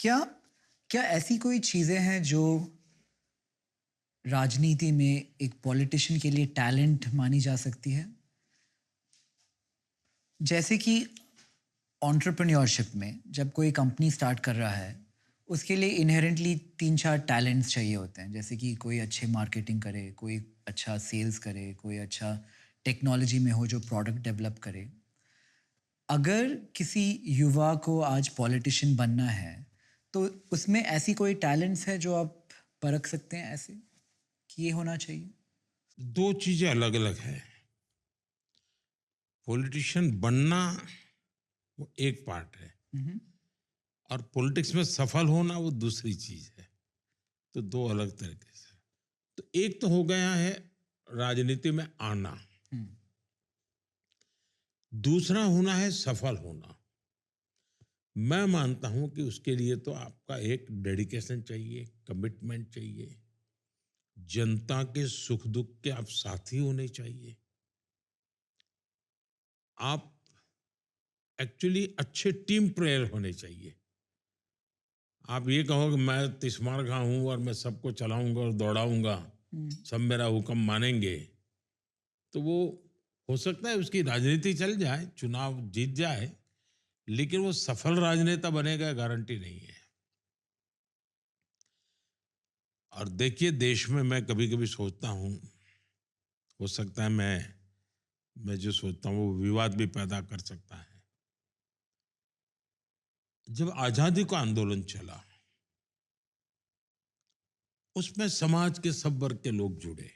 क्या क्या ऐसी कोई चीज़ें हैं जो राजनीति में एक पॉलिटिशियन के लिए टैलेंट मानी जा सकती है? जैसे कि एंटरप्रेन्योरशिप में जब कोई कंपनी स्टार्ट कर रहा है, उसके लिए इन्हेरेंटली 3-4 टैलेंट्स चाहिए होते हैं। जैसे कि कोई अच्छे मार्केटिंग करे, कोई अच्छा सेल्स करे, कोई अच्छा टेक्नोलॉजी में हो जो प्रोडक्ट डेवलप करे। अगर किसी युवा को आज पॉलिटिशियन बनना है, तो उसमें ऐसी कोई टैलेंट्स है जो आप परख सकते हैं ऐसे, कि ये होना चाहिए? दो चीजें अलग अलग है। पॉलिटिशियन बनना वो एक पार्ट है हुँ, हुँ। और पॉलिटिक्स में सफल होना वो दूसरी चीज है। तो दो अलग तरीके से। तो एक तो हो गया है राजनीति में आना, हुँ, दूसरा होना है सफल होना। मैं मानता हूं कि उसके लिए तो आपका एक डेडिकेशन चाहिए, कमिटमेंट चाहिए, जनता के सुख दुख के आप साथी होने चाहिए। आप एक्चुअली अच्छे टीम प्लेयर होने चाहिए। आप ये कहो कि मैं तिस्मार खां हूं और मैं सबको चलाऊंगा और दौड़ाऊंगा, हुँ। सब मेरा हुक्म मानेंगे, तो वो हो सकता है उसकी राजनीति चल जाए, चुनाव जीत जाए, लेकिन वो सफल राजनेता बनेगा गारंटी नहीं है। और देखिए देश में मैं कभी कभी सोचता हूँ, हो सकता है मैं जो सोचता हूँ वो विवाद भी पैदा कर सकता है। जब आजादी का आंदोलन चला, उसमें समाज के सब वर्ग के लोग जुड़े,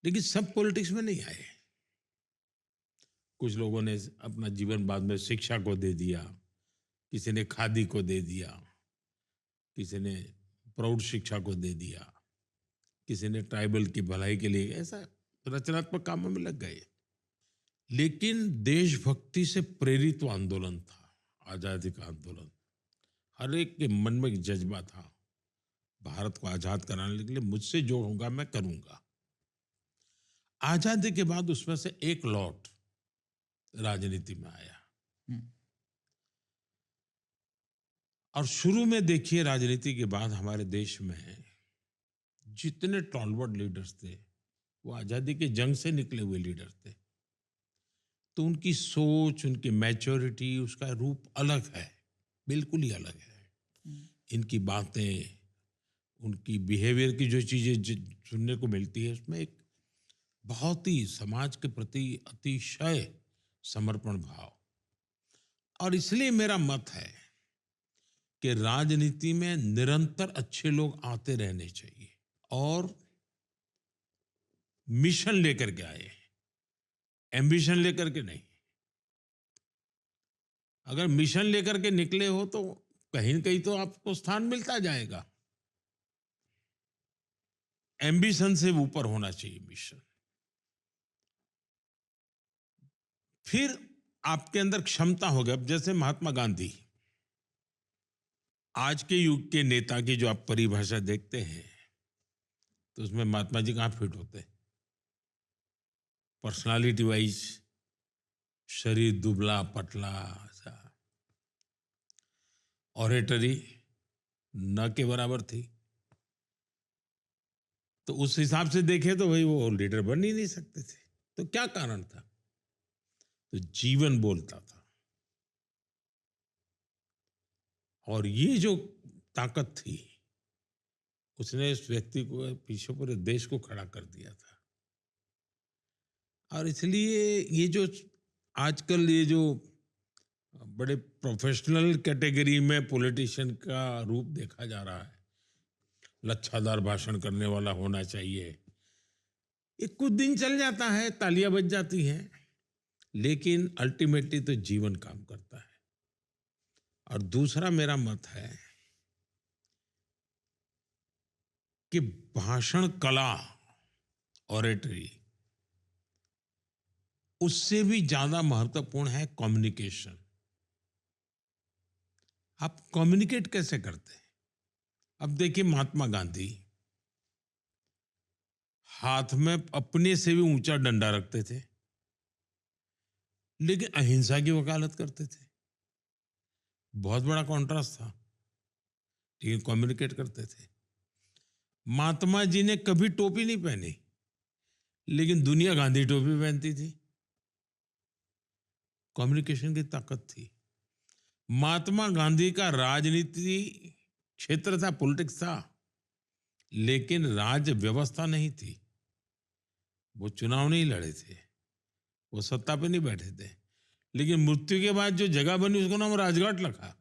लेकिन सब पॉलिटिक्स में नहीं आए। कुछ लोगों ने अपना जीवन बाद में शिक्षा को दे दिया, किसी ने खादी को दे दिया, किसी ने प्रौढ़ शिक्षा को दे दिया, किसी ने ट्राइबल की भलाई के लिए ऐसा रचनात्मक कामों में लग गए। लेकिन देशभक्ति से प्रेरित वो आंदोलन था, आजादी का आंदोलन। हर एक के मन में एक जज्बा था, भारत को आजाद कराने के लिए मुझसे जो होगा मैं करूंगा। आजादी के बाद उसमें से एक लॉट राजनीति में आया। हुँ, और शुरू में देखिए राजनीति के बाद हमारे देश में जितने टॉलवर्ड लीडर्स थे वो आजादी के जंग से निकले हुए लीडर थे। तो उनकी सोच, उनकी मैच्योरिटी, उसका रूप अलग है, बिल्कुल ही अलग है। हुँ, इनकी बातें, उनकी बिहेवियर की जो चीजें सुनने को मिलती है, उसमें एक बहुत ही समाज के प्रति अतिशय समर्पण भाव। और इसलिए मेरा मत है कि राजनीति में निरंतर अच्छे लोग आते रहने चाहिए और मिशन लेकर के आए, एम्बिशन लेकर के नहीं। अगर मिशन लेकर के निकले हो तो कहीं न कहीं तो आपको स्थान मिलता जाएगा। एम्बिशन से ऊपर होना चाहिए मिशन। फिर आपके अंदर क्षमता हो गई। अब जैसे महात्मा गांधी, आज के युग के नेता की जो आप परिभाषा देखते हैं, तो उसमें महात्मा जी कहाँ फिट होते हैं? पर्सनालिटी वाइज शरीर दुबला पतला सा, ऑरेटरी न के बराबर थी। तो उस हिसाब से देखे तो भाई वो लीडर बन ही नहीं सकते थे। तो क्या कारण था? तो जीवन बोलता था। और ये जो ताकत थी, उसने इस व्यक्ति को पीछे पूरे देश को खड़ा कर दिया था। और इसलिए ये जो आजकल ये जो बड़े प्रोफेशनल कैटेगरी में पॉलिटिशियन का रूप देखा जा रहा है, लच्छादार भाषण करने वाला होना चाहिए, ये कुछ दिन चल जाता है, तालियां बज जाती हैं, लेकिन अल्टीमेटली तो जीवन काम करता है। और दूसरा मेरा मत है कि भाषण कला, ऑरेटरी, उससे भी ज्यादा महत्वपूर्ण है कम्युनिकेशन। आप कम्युनिकेट कैसे करते हैं? अब देखिए महात्मा गांधी हाथ में अपने से भी ऊंचा डंडा रखते थे, लेकिन अहिंसा की वकालत करते थे। बहुत बड़ा कॉन्ट्रास्ट था, लेकिन कम्युनिकेट करते थे। महात्मा जी ने कभी टोपी नहीं पहनी, लेकिन दुनिया गांधी टोपी पहनती थी। कम्युनिकेशन की ताकत थी। महात्मा गांधी का राजनीति क्षेत्र था, पॉलिटिक्स था, लेकिन राज्य व्यवस्था नहीं थी। वो चुनाव नहीं लड़े थे, वो सत्ता पे नहीं बैठे थे, लेकिन मृत्यु के बाद जो जगह बनी उसको नाम राजघाट रखा।